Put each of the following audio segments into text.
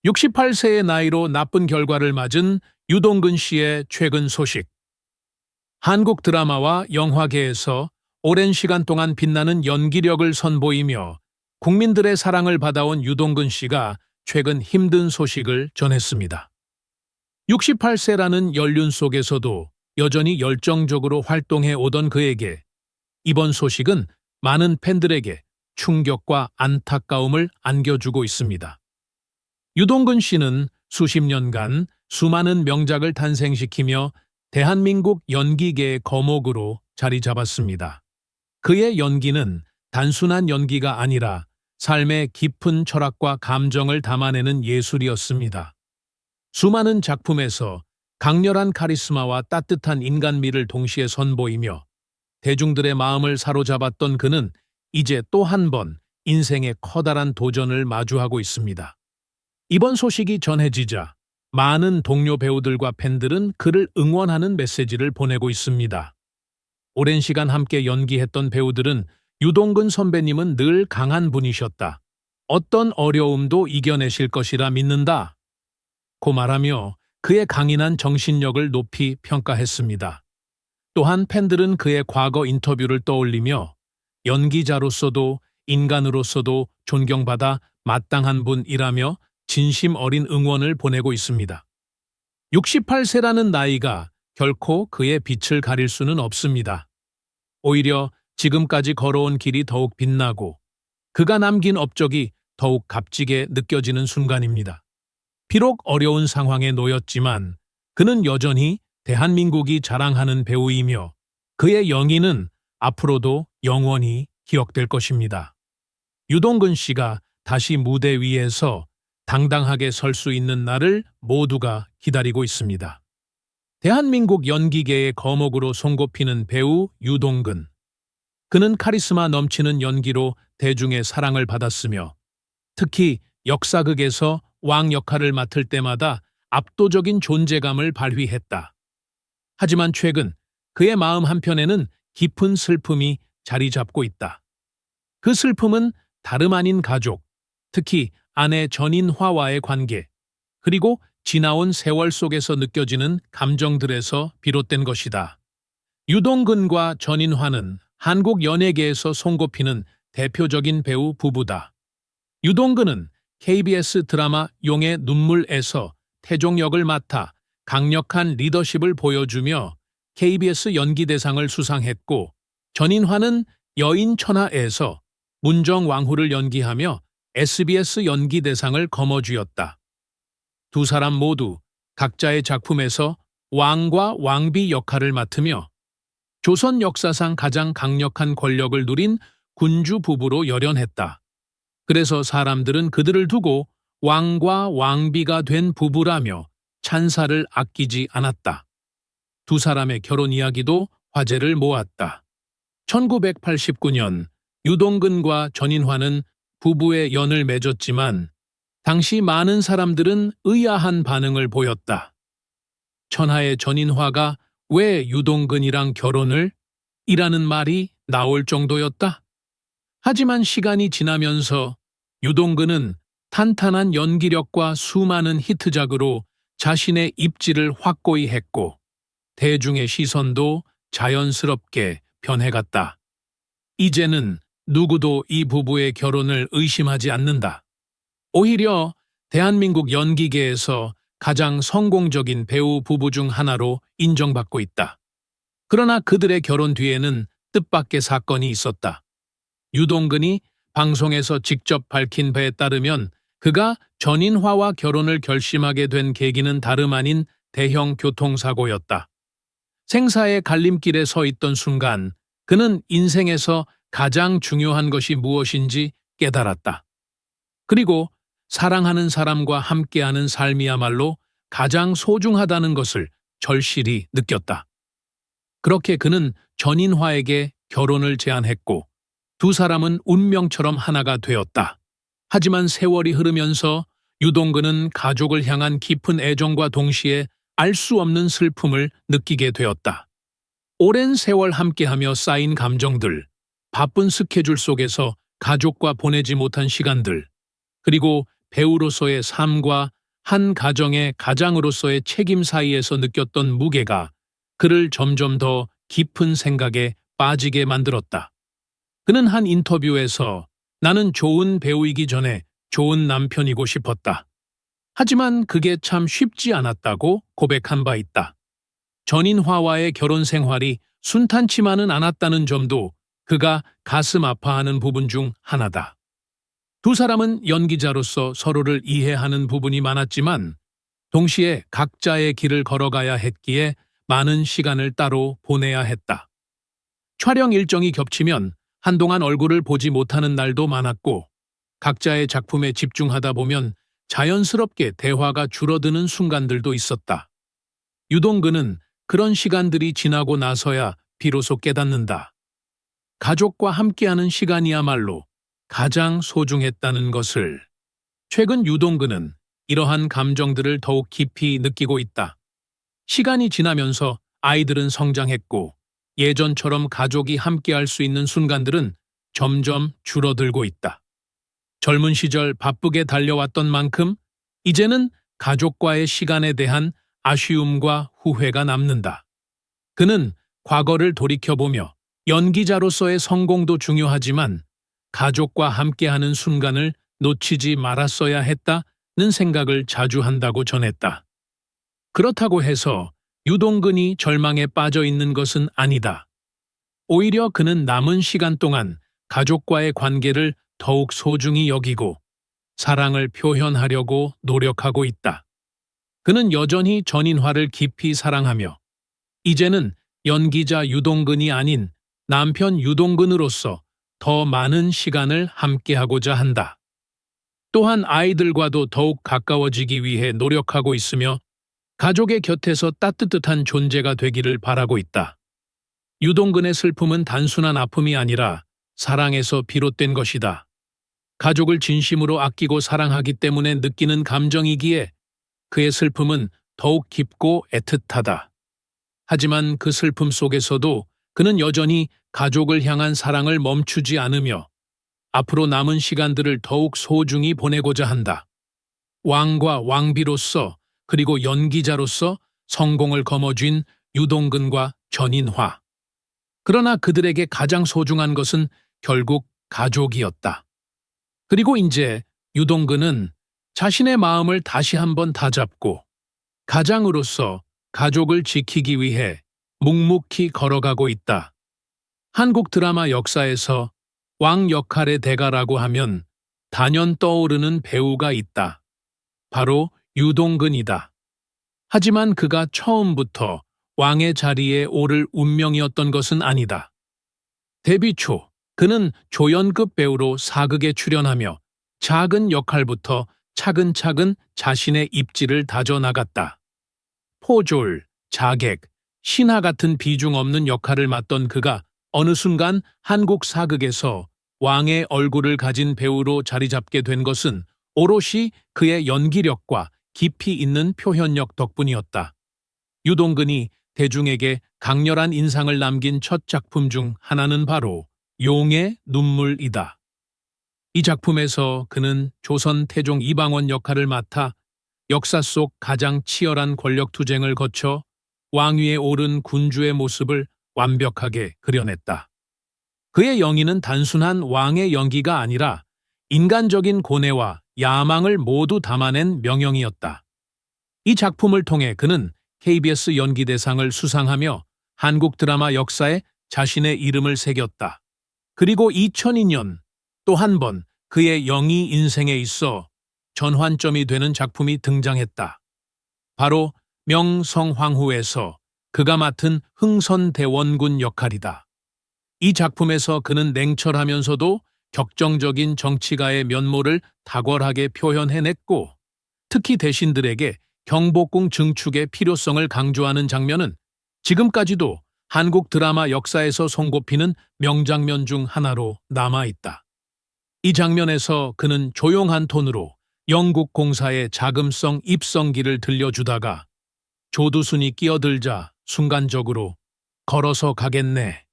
68세의 나이로 나쁜 결과를 맞은 유동근 씨의 최근 소식. 한국 드라마와 영화계에서 오랜 시간 동안 빛나는 연기력을 선보이며 국민들의 사랑을 받아온 유동근 씨가 최근 힘든 소식을 전했습니다. 68세라는 연륜 속에서도 여전히 열정적으로 활동해 오던 그에게 이번 소식은 많은 팬들에게 충격과 안타까움을 안겨주고 있습니다. 유동근 씨는 수십 년간 수많은 명작을 탄생시키며 대한민국 연기계의 거목으로 자리 잡았습니다. 그의 연기는 단순한 연기가 아니라 삶의 깊은 철학과 감정을 담아내는 예술이었습니다. 수많은 작품에서 강렬한 카리스마와 따뜻한 인간미를 동시에 선보이며 대중들의 마음을 사로잡았던 그는 이제 또 한 번 인생의 커다란 도전을 마주하고 있습니다. 이번 소식이 전해지자 많은 동료 배우들과 팬들은 그를 응원하는 메시지를 보내고 있습니다. 오랜 시간 함께 연기했던 배우들은 유동근 선배님은 늘 강한 분이셨다. 어떤 어려움도 이겨내실 것이라 믿는다. 고 말하며 그의 강인한 정신력을 높이 평가했습니다. 또한 팬들은 그의 과거 인터뷰를 떠올리며 연기자로서도 인간으로서도 존경받아 마땅한 분이라며 진심 어린 응원을 보내고 있습니다. 68세라는 나이가 결코 그의 빛을 가릴 수는 없습니다. 오히려 지금까지 걸어온 길이 더욱 빛나고 그가 남긴 업적이 더욱 값지게 느껴지는 순간입니다. 비록 어려운 상황에 놓였지만 그는 여전히 대한민국이 자랑하는 배우이며 그의 영예는 앞으로도 영원히 기억될 것입니다. 유동근 씨가 다시 무대 위에서 당당하게 설 수 있는 날을 모두가 기다리고 있습니다. 대한민국 연기계의 거목으로 손꼽히는 배우 유동근. 그는 카리스마 넘치는 연기로 대중의 사랑을 받았으며 특히 역사극에서 왕 역할을 맡을 때마다 압도적인 존재감을 발휘했다. 하지만 최근 그의 마음 한편에는 깊은 슬픔이 자리 잡고 있다. 그 슬픔은 다름 아닌 가족, 특히 아내 전인화와의 관계, 그리고 지나온 세월 속에서 느껴지는 감정들에서 비롯된 것이다. 유동근과 전인화는 한국 연예계에서 손꼽히는 대표적인 배우 부부다. 유동근은 KBS 드라마 용의 눈물에서 태종 역을 맡아 강력한 리더십을 보여주며 KBS 연기대상을 수상했고, 전인화는 여인천하에서 문정왕후를 연기하며 SBS 연기대상을 거머쥐었다. 두 사람 모두 각자의 작품에서 왕과 왕비 역할을 맡으며 조선 역사상 가장 강력한 권력을 누린 군주 부부로 열연했다. 그래서 사람들은 그들을 두고 왕과 왕비가 된 부부라며 찬사를 아끼지 않았다. 두 사람의 결혼 이야기도 화제를 모았다. 1989년 유동근과 전인화는 부부의 연을 맺었지만 당시 많은 사람들은 의아한 반응을 보였다. 천하의 전인화가 왜 유동근이랑 결혼을? 이라는 말이 나올 정도였다. 하지만 시간이 지나면서 유동근은 탄탄한 연기력과 수많은 히트작으로 자신의 입지를 확고히 했고 대중의 시선도 자연스럽게 변해갔다. 이제는 누구도 이 부부의 결혼을 의심하지 않는다. 오히려 대한민국 연기계에서 가장 성공적인 배우 부부 중 하나로 인정받고 있다. 그러나 그들의 결혼 뒤에는 뜻밖의 사건이 있었다. 유동근이 방송에서 직접 밝힌 바에 따르면 그가 전인화와 결혼을 결심하게 된 계기는 다름 아닌 대형 교통사고였다. 생사의 갈림길에 서 있던 순간 그는 인생에서 가장 중요한 것이 무엇인지 깨달았다. 그리고 사랑하는 사람과 함께하는 삶이야말로 가장 소중하다는 것을 절실히 느꼈다. 그렇게 그는 전인화에게 결혼을 제안했고 두 사람은 운명처럼 하나가 되었다. 하지만 세월이 흐르면서 유동근은 가족을 향한 깊은 애정과 동시에 알 수 없는 슬픔을 느끼게 되었다. 오랜 세월 함께하며 쌓인 감정들, 바쁜 스케줄 속에서 가족과 보내지 못한 시간들, 그리고 배우로서의 삶과 한 가정의 가장으로서의 책임 사이에서 느꼈던 무게가 그를 점점 더 깊은 생각에 빠지게 만들었다. 그는 한 인터뷰에서 나는 좋은 배우이기 전에 좋은 남편이고 싶었다. 하지만 그게 참 쉽지 않았다고 고백한 바 있다. 전인화와의 결혼 생활이 순탄치만은 않았다는 점도 그가 가슴 아파하는 부분 중 하나다. 두 사람은 연기자로서 서로를 이해하는 부분이 많았지만 동시에 각자의 길을 걸어가야 했기에 많은 시간을 따로 보내야 했다. 촬영 일정이 겹치면 한동안 얼굴을 보지 못하는 날도 많았고 각자의 작품에 집중하다 보면 자연스럽게 대화가 줄어드는 순간들도 있었다. 유동근은 그런 시간들이 지나고 나서야 비로소 깨닫는다. 가족과 함께하는 시간이야말로 가장 소중했다는 것을. 최근 유동근은 이러한 감정들을 더욱 깊이 느끼고 있다. 시간이 지나면서 아이들은 성장했고 예전처럼 가족이 함께할 수 있는 순간들은 점점 줄어들고 있다. 젊은 시절 바쁘게 달려왔던 만큼 이제는 가족과의 시간에 대한 아쉬움과 후회가 남는다. 그는 과거를 돌이켜보며 연기자로서의 성공도 중요하지만 가족과 함께하는 순간을 놓치지 말았어야 했다는 생각을 자주 한다고 전했다. 그렇다고 해서 유동근이 절망에 빠져 있는 것은 아니다. 오히려 그는 남은 시간 동안 가족과의 관계를 더욱 소중히 여기고 사랑을 표현하려고 노력하고 있다. 그는 여전히 전인화를 깊이 사랑하며 이제는 연기자 유동근이 아닌 남편 유동근으로서 더 많은 시간을 함께하고자 한다. 또한 아이들과도 더욱 가까워지기 위해 노력하고 있으며 가족의 곁에서 따뜻한 존재가 되기를 바라고 있다. 유동근의 슬픔은 단순한 아픔이 아니라 사랑에서 비롯된 것이다. 가족을 진심으로 아끼고 사랑하기 때문에 느끼는 감정이기에 그의 슬픔은 더욱 깊고 애틋하다. 하지만 그 슬픔 속에서도 그는 여전히 가족을 향한 사랑을 멈추지 않으며 앞으로 남은 시간들을 더욱 소중히 보내고자 한다. 왕과 왕비로서 그리고 연기자로서 성공을 거머쥔 유동근과 전인화. 그러나 그들에게 가장 소중한 것은 결국 가족이었다. 그리고 이제 유동근은 자신의 마음을 다시 한번 다잡고 가장으로서 가족을 지키기 위해 묵묵히 걸어가고 있다. 한국 드라마 역사에서 왕 역할의 대가라고 하면 단연 떠오르는 배우가 있다. 바로 유동근이다. 하지만 그가 처음부터 왕의 자리에 오를 운명이었던 것은 아니다. 데뷔 초 그는 조연급 배우로 사극에 출연하며 작은 역할부터 차근차근 자신의 입지를 다져나갔다. 포졸, 자객, 신하 같은 비중 없는 역할을 맡던 그가 어느 순간 한국 사극에서 왕의 얼굴을 가진 배우로 자리 잡게 된 것은 오롯이 그의 연기력과 깊이 있는 표현력 덕분이었다. 유동근이 대중에게 강렬한 인상을 남긴 첫 작품 중 하나는 바로 용의 눈물이다. 이 작품에서 그는 조선 태종 이방원 역할을 맡아 역사 속 가장 치열한 권력 투쟁을 거쳐 왕위에 오른 군주의 모습을 완벽하게 그려냈다. 그의 연기는 단순한 왕의 연기가 아니라 인간적인 고뇌와 야망을 모두 담아낸 명형이었다. 이 작품을 통해 그는 KBS 연기대상을 수상하며 한국 드라마 역사에 자신의 이름을 새겼다. 그리고 2002년 또 한 번 그의 연기 인생에 있어 전환점이 되는 작품이 등장했다. 바로 명성황후에서 그가 맡은 흥선대원군 역할이다. 이 작품에서 그는 냉철하면서도 격정적인 정치가의 면모를 탁월하게 표현해냈고 특히 대신들에게 경복궁 증축의 필요성을 강조하는 장면은 지금까지도 한국 드라마 역사에서 손꼽히는 명장면 중 하나로 남아있다. 이 장면에서 그는 조용한 톤으로 영국 공사의 자금성 입성기를 들려주다가 조두순이 끼어들자 순간적으로 걸어서 가겠네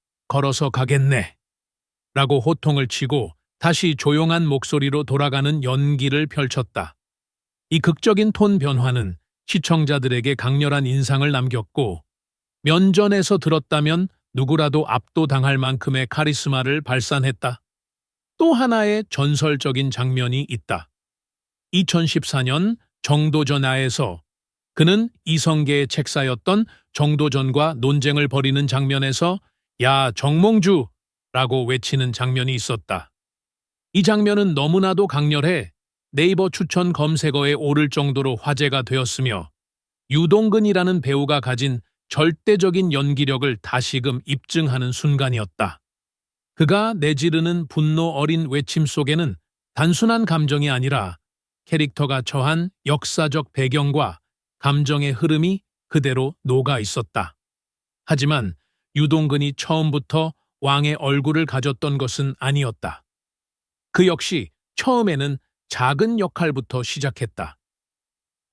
라고 호통을 치고 다시 조용한 목소리로 돌아가는 연기를 펼쳤다. 이 극적인 톤 변화는 시청자들에게 강렬한 인상을 남겼고, 면전에서 들었다면 누구라도 압도당할 만큼의 카리스마를 발산했다. 또 하나의 전설적인 장면이 있다. 2014년 정도전하에서 그는 이성계의 책사였던 정도전과 논쟁을 벌이는 장면에서 야 정몽주! 라고 외치는 장면이 있었다. 이 장면은 너무나도 강렬해 네이버 추천 검색어에 오를 정도로 화제가 되었으며 유동근이라는 배우가 가진 절대적인 연기력을 다시금 입증하는 순간이었다. 그가 내지르는 분노 어린 외침 속에는 단순한 감정이 아니라 캐릭터가 처한 역사적 배경과 감정의 흐름이 그대로 녹아 있었다. 하지만 유동근이 처음부터 왕의 얼굴을 가졌던 것은 아니었다. 그 역시 처음에는 작은 역할부터 시작했다.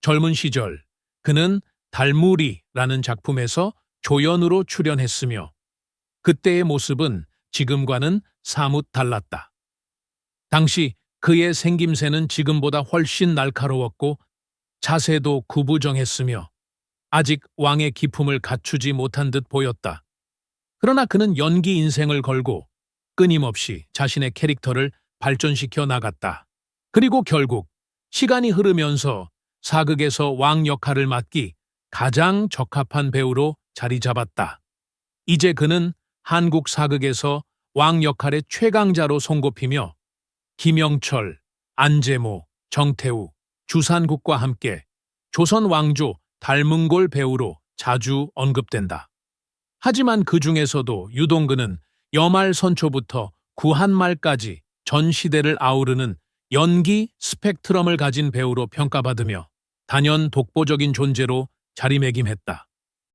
젊은 시절 그는 달무리라는 작품에서 조연으로 출연했으며 그때의 모습은 지금과는 사뭇 달랐다. 당시 그의 생김새는 지금보다 훨씬 날카로웠고 자세도 구부정했으며 아직 왕의 기품을 갖추지 못한 듯 보였다. 그러나 그는 연기 인생을 걸고 끊임없이 자신의 캐릭터를 발전시켜 나갔다. 그리고 결국 시간이 흐르면서 사극에서 왕 역할을 맡기 가장 적합한 배우로 자리 잡았다. 이제 그는 한국 사극에서 왕 역할의 최강자로 손꼽히며 김영철, 안재모, 정태우, 주산국과 함께 조선 왕조 달문골 배우로 자주 언급된다. 하지만 그 중에서도 유동근은 여말선초부터 구한말까지 전 시대를 아우르는 연기 스펙트럼을 가진 배우로 평가받으며 단연 독보적인 존재로 자리매김했다.